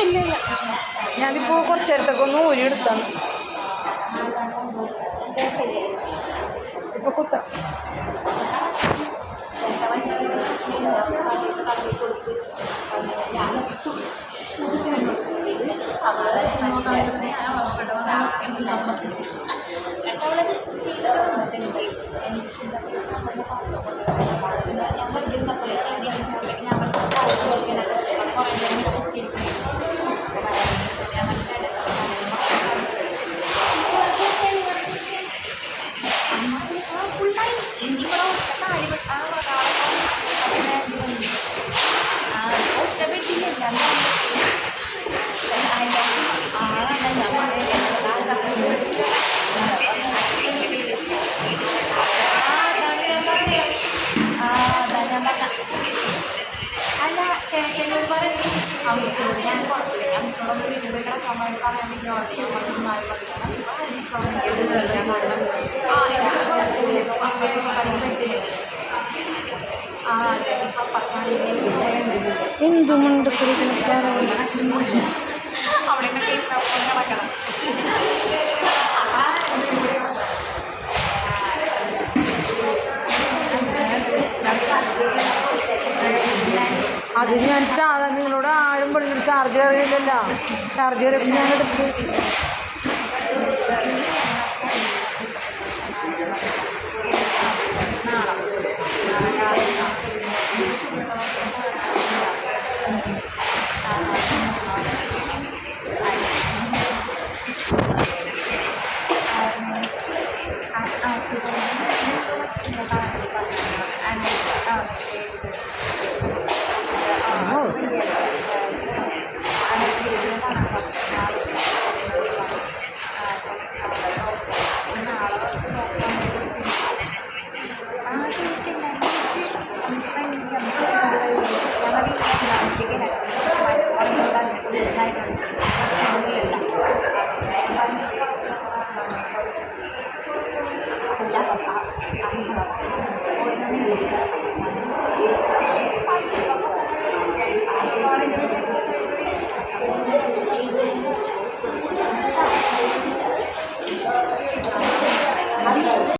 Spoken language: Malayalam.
ഇല്ല ഇല്ല, ഞാനിപ്പോൾ കുറച്ച് നേരത്തേക്ക് ഒന്ന് ഊരി എടുത്താണ്. ഇപ്പോൾ കുത്താം. അല്ല ചേട്ടനോട് പറഞ്ഞു അമ്മച്ചോട് ഞാൻ കുഴപ്പമില്ല, അമ്മച്ചോടൊന്ന് വീട്ടിൽ പോയി കിടക്കാൻ പറയാൻ എന്തുമുണ്ട് അവിടെ നടക്കണം. അതിന് ഞാൻ നിങ്ങളോട് ആരും പെണ്ണിന് ചാർജ് കയറിയില്ലല്ലോ. ചാർജ് കയറിയപ്പോൾ ഞാൻ എടുത്ത്